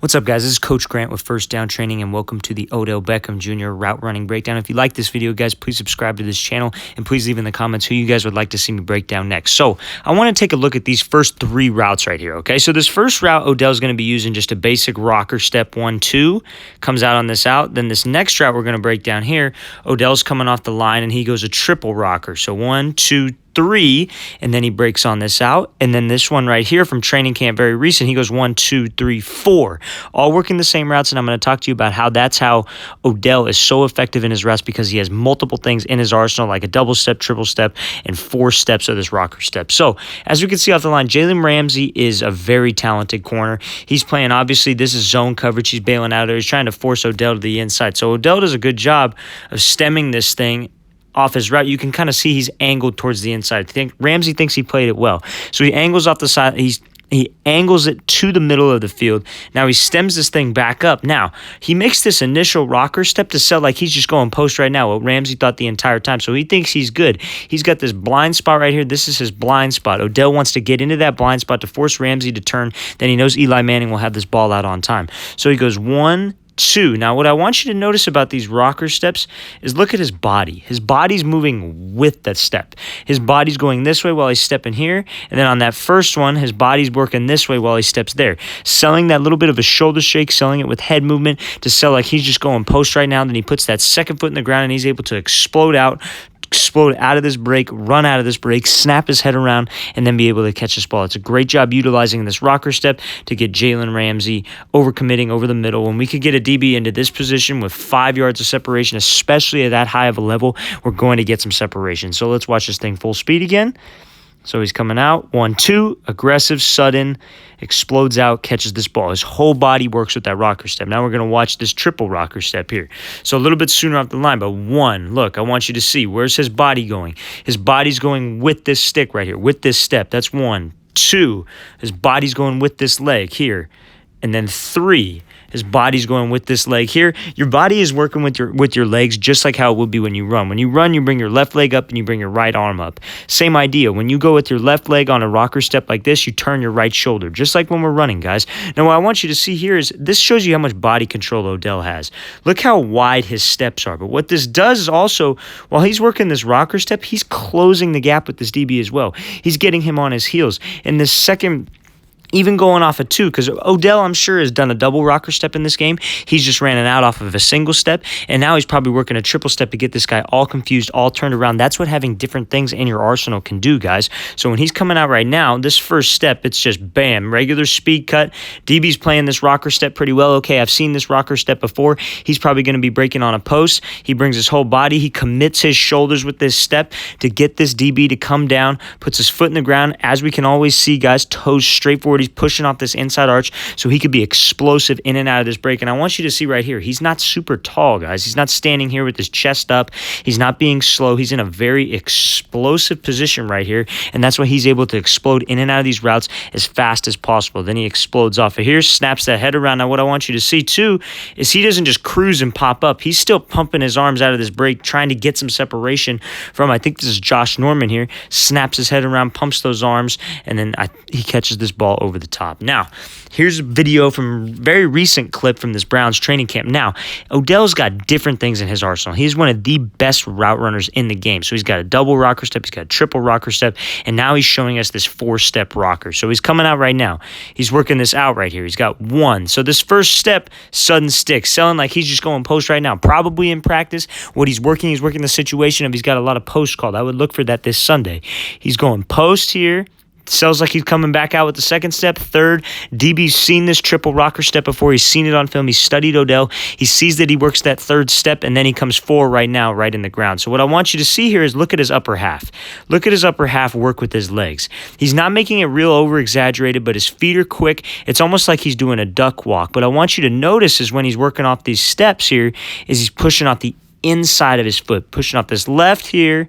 What's up, guys? This is Coach Grant with First Down Training, and welcome to the Odell Beckham Jr. Route Running Breakdown. If you like this video, guys, please subscribe to this channel, and please leave in the comments who you guys would like to see me break down next. So I want to take a look at these first three routes right here, okay? So this first route, Odell's going to be using just a basic rocker step 1, 2, comes out on this out. Then this next route we're going to break down here, Odell's coming off the line, and he goes a triple rocker. So 1, 2, 3, and then he breaks on this out. And then this one right here from training camp, very recent, he goes 1, 2, 3, 4, all working the same routes. And I'm going to talk to you about how that's how Odell is so effective in his routes, because he has multiple things in his arsenal, like a double step, triple step, and 4 steps of this rocker step. So as we can see off the line, Jalen Ramsey is a very talented corner. He's playing, obviously, this is zone coverage. He's bailing out there. He's trying to force Odell to the inside. So Odell does a good job of stemming this thing off his route. You can kind of see he's angled towards the inside. Ramsey thinks he played it well. So he angles off the side. He angles it to the middle of the field. Now he stems this thing back up. Now, he makes this initial rocker step to sell like he's just going post right now, what Ramsey thought the entire time. So he thinks he's good. He's got this blind spot right here. This is his blind spot. Odell wants to get into that blind spot to force Ramsey to turn. Then he knows Eli Manning will have this ball out on time. So he goes 1, 2. Now, what I want you to notice about these rocker steps is look at his body. His body's moving with that step. His body's going this way while he's stepping here. And then on that first one, his body's working this way while he steps there. Selling that little bit of a shoulder shake, selling it with head movement to sell like he's just going post right now. Then he puts that second foot in the ground and he's able to explode out of this break, run out of this break, snap his head around, and then be able to catch this ball. It's a great job utilizing this rocker step to get Jalen Ramsey overcommitting over the middle. When we could get a DB into this position with 5 yards of separation, especially at that high of a level, we're going to get some separation. So let's watch this thing full speed again. So he's coming out, 1, 2, aggressive, sudden, explodes out, catches this ball. His whole body works with that rocker step. Now we're going to watch this triple rocker step here. So a little bit sooner off the line, but 1, look, I want you to see, where's his body going? His body's going with this stick right here, with this step. That's 1. 2, his body's going with this leg here. And then 3, his body's going with this leg here. Your body is working with your legs just like how it would be when you run. When you run, you bring your left leg up and you bring your right arm up. Same idea. When you go with your left leg on a rocker step like this, you turn your right shoulder, just like when we're running, guys. Now, what I want you to see here is this shows you how much body control Odell has. Look how wide his steps are. But what this does is also, while he's working this rocker step, he's closing the gap with this DB as well. He's getting him on his heels. In this second, even going off a 2, because Odell, I'm sure, has done a double rocker step in this game. He's just ran it out off of a single step, and now he's probably working a triple step to get this guy all confused, all turned around. That's what having different things in your arsenal can do, guys. So when he's coming out right now, this first step, it's just bam, regular speed cut. DB's playing this rocker step pretty well. Okay, I've seen this rocker step before. He's probably going to be breaking on a post. He brings his whole body. He commits his shoulders with this step to get this DB to come down, puts his foot in the ground. As we can always see, guys, toes straight forward. He's pushing off this inside arch so he could be explosive in and out of this break. And I want you to see right here, he's not super tall, guys. He's not standing here with his chest up. He's not being slow. He's in a very explosive position right here, and that's why he's able to explode in and out of these routes as fast as possible. Then he explodes off of here, snaps that head around. Now, what I want you to see, too, is he doesn't just cruise and pop up. He's still pumping his arms out of this break, trying to get some separation from, I think this is Josh Norman here, snaps his head around, pumps those arms, and then he catches this ball over the top. Now, here's a video from a very recent clip from this Browns training camp. Now, Odell's got different things in his arsenal. He's one of the best route runners in the game. So he's got a double rocker step, he's got a triple rocker step, and now he's showing us this 4-step rocker. So he's coming out right now. He's working this out right here. He's got 1. So this first step, sudden stick, selling like he's just going post right now. Probably in practice, what he's working the situation of he's got a lot of posts called. I would look for that this Sunday. He's going post here. Sells like he's coming back out with the second step. Third, DB's seen this triple rocker step before. He's seen it on film. He's studied Odell. He sees that he works that third step, and then he comes 4 right now, right in the ground. So what I want you to see here is look at his upper half. Look at his upper half work with his legs. He's not making it real over-exaggerated, but his feet are quick. It's almost like he's doing a duck walk. But I want you to notice is when he's working off these steps here, is he's pushing off the inside of his foot, pushing off this left here,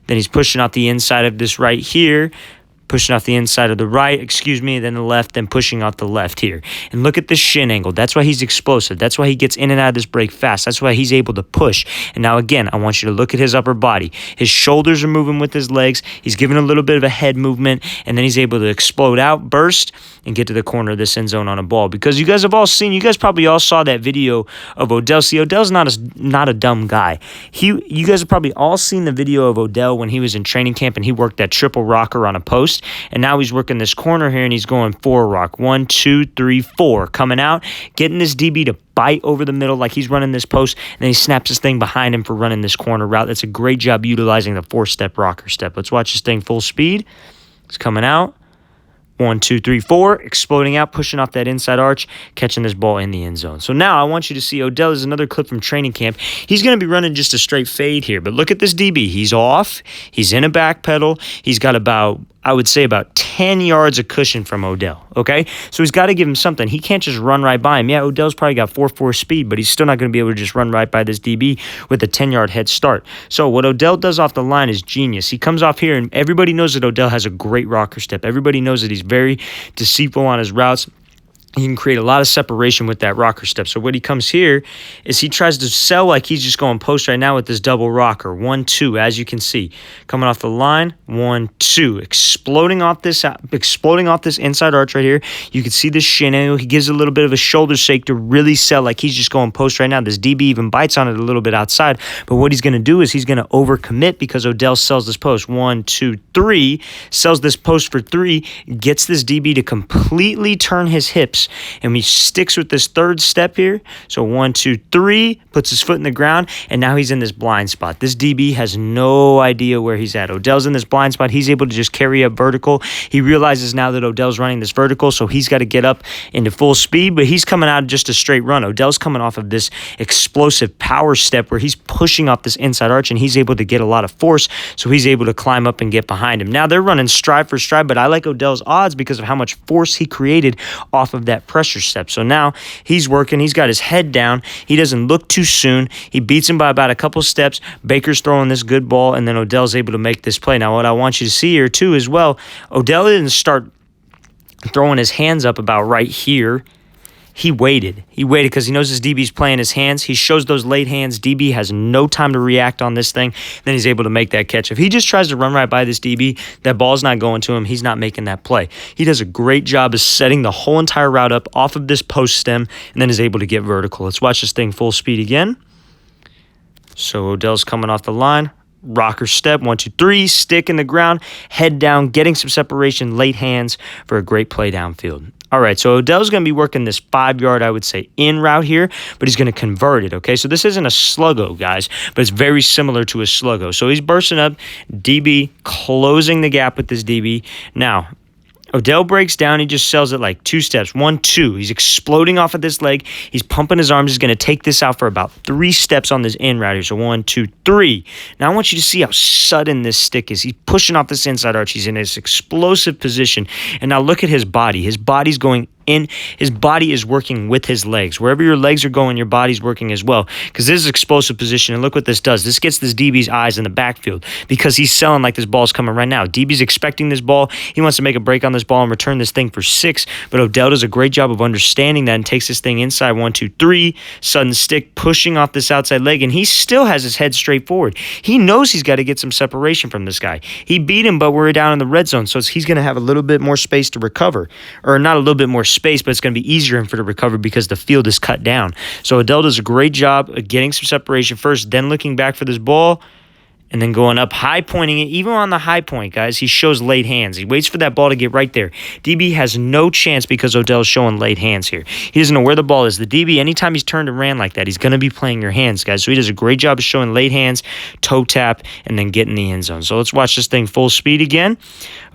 then he's pushing off the inside of this right here, pushing off the inside of the right, then the left, then pushing off the left here. And look at this shin angle. That's why he's explosive. That's why he gets in and out of this break fast. That's why he's able to push. And now again, I want you to look at his upper body. His shoulders are moving with his legs. He's giving a little bit of a head movement, and then he's able to explode out, burst, and get to the corner of this end zone on a ball. Because you guys probably all saw that video of Odell. See, Odell's not a dumb guy. You guys have probably all seen the video of Odell when he was in training camp and he worked that triple rocker on a post. And now he's working this corner here and he's going 4 rock. 1, 2, 3, 4. Coming out, getting this DB to bite over the middle like he's running this post, and then he snaps this thing behind him for running this corner route. That's a great job utilizing the 4-step rocker step. Let's watch this thing full speed. It's coming out. 1, 2, 3, 4, exploding out, pushing off that inside arch, catching this ball in the end zone. So now I want you to see Odell is another clip from training camp. He's going to be running just a straight fade here, but look at this DB. He's off. He's in a back pedal. He's got about 10 yards of cushion from Odell, okay? So he's got to give him something. He can't just run right by him. Yeah, Odell's probably got 4.4 speed, but he's still not going to be able to just run right by this DB with a 10-yard head start. So what Odell does off the line is genius. He comes off here, and everybody knows that Odell has a great rocker step. Everybody knows that he's very deceitful on his routes. He can create a lot of separation with that rocker step. So what he comes here is he tries to sell like he's just going post right now with this double rocker. 1, 2, as you can see. Coming off the line, 1, 2. Exploding off this inside arch right here. You can see this shin angle. He gives a little bit of a shoulder shake to really sell like he's just going post right now. This DB even bites on it a little bit outside. But what he's going to do is he's going to overcommit because Odell sells this post. 1, 2, 3. Sells this post for 3. Gets this DB to completely turn his hips. And he sticks with this 3rd step here. So 1, 2, 3, puts his foot in the ground, and now he's in this blind spot. This DB has no idea where he's at. Odell's in this blind spot. He's able to just carry up vertical. He realizes now that Odell's running this vertical, so he's got to get up into full speed, but he's coming out of just a straight run. Odell's coming off of this explosive power step where he's pushing off this inside arch, and he's able to get a lot of force, so he's able to climb up and get behind him. Now they're running stride for stride, but I like Odell's odds because of how much force he created off of that pressure step. So now he's working. He's got his head down. He doesn't look too soon. He beats him by about a couple steps. Baker's throwing this good ball, and then Odell's able to make this play. Now, what I want you to see here, too, as well, Odell didn't start throwing his hands up about right here. He waited. He waited because he knows his DB's playing his hands. He shows those late hands. DB has no time to react on this thing. Then he's able to make that catch. If he just tries to run right by this DB, that ball's not going to him. He's not making that play. He does a great job of setting the whole entire route up off of this post stem and then is able to get vertical. Let's watch this thing full speed again. So Odell's coming off the line. Rocker step, 1, 2, 3, stick in the ground, head down, getting some separation, late hands for a great play downfield. All right, so Odell's going to be working this 5-yard, I would say, in route here, but he's going to convert it, okay? So this isn't a sluggo, guys, but it's very similar to a sluggo. So he's bursting up, DB, closing the gap with this DB. Now, Odell breaks down. He just sells it like 2 steps. 1, 2. He's exploding off of this leg. He's pumping his arms. He's going to take this out for about 3 steps on this in route here. So 1, 2, 3. Now I want you to see how sudden this stick is. He's pushing off this inside arch. He's in this explosive position. And now look at his body. His body's going in. His body is working with his legs. Wherever your legs are going, your body's working as well. Because this is explosive position. And look what this does. This gets this DB's eyes in the backfield because he's selling like this ball's coming right now. DB's expecting this ball. He wants to make a break on this ball and return this thing for 6. But Odell does a great job of understanding that and takes this thing inside. 1, 2, 3. Sudden stick, pushing off this outside leg. And he still has his head straight forward. He knows he's got to get some separation from this guy. He beat him, but we're down in the red zone. So he's going to have a little bit more space to recover. Or not a little bit more space, but it's going to be easier for him to recover because the field is cut down. So Odell does a great job of getting some separation first, then looking back for this ball, and then going up, high pointing it. Even on the high point, guys, he shows late hands. He waits for that ball to get right there. DB has no chance because Odell's showing late hands here. He doesn't know where the ball is. The DB, anytime he's turned and ran like that, he's going to be playing your hands, guys. So he does a great job of showing late hands, toe tap, and then getting the end zone. So let's watch this thing full speed again.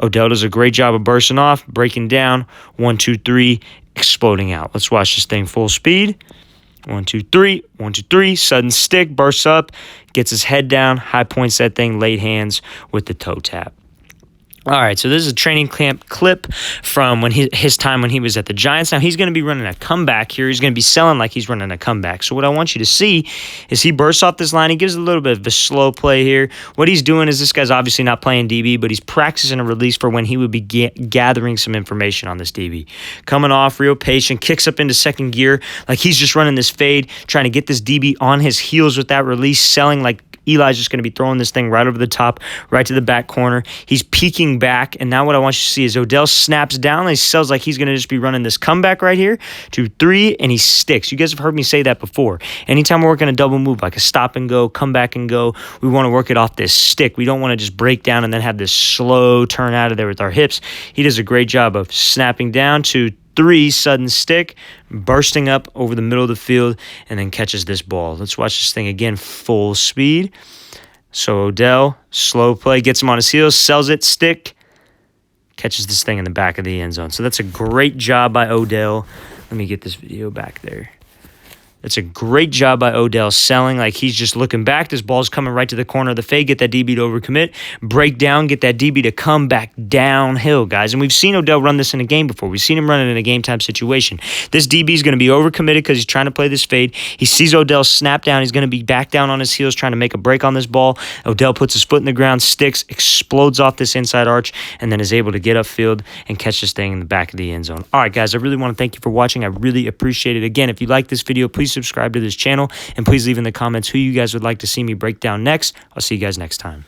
Odell does a great job of bursting off, breaking down, 1, 2, 3, exploding out. Let's watch this thing full speed. 1, 2, 3. 1, 2, 3. Sudden stick, bursts up, gets his head down, high points that thing, late hands with the toe tap. All right, so this is a training camp clip from when his time when he was at the Giants. Now, he's going to be running a comeback here. He's going to be selling like he's running a comeback. So what I want you to see is he bursts off this line. He gives a little bit of a slow play here. What he's doing is this guy's obviously not playing DB, but he's practicing a release for when he would be gathering some information on this DB. Coming off, real patient, kicks up into second gear like he's just running this fade, trying to get this DB on his heels with that release, selling like Eli's just going to be throwing this thing right over the top, right to the back corner. He's peeking back, and now what I want you to see is Odell snaps down, and he sells like he's going to just be running this comeback right here, 2-3, and he sticks. You guys have heard me say that before. Anytime we're working a double move, like a stop and go, come back and go, we want to work it off this stick. We don't want to just break down and then have this slow turn out of there with our hips. He does a great job of snapping down to 3, sudden stick, bursting up over the middle of the field, and then catches this ball. Let's watch this thing again, full speed. So Odell, slow play, gets him on his heels, sells it, stick, catches this thing in the back of the end zone. So that's a great job by Odell. Let me get this video back there. It's a great job by Odell selling like he's just looking back. This ball's coming right to the corner of the fade. Get that DB to overcommit. Break down. Get that DB to come back downhill, guys. And we've seen Odell run this in a game before. We've seen him run it in a game-time situation. This DB is going to be overcommitted because he's trying to play this fade. He sees Odell snap down. He's going to be back down on his heels trying to make a break on this ball. Odell puts his foot in the ground, sticks, explodes off this inside arch, and then is able to get upfield and catch this thing in the back of the end zone. All right, guys, I really want to thank you for watching. I really appreciate it. Again, if you like this video, please subscribe to this channel, and please leave in the comments who you guys would like to see me break down next. I'll see you guys next time.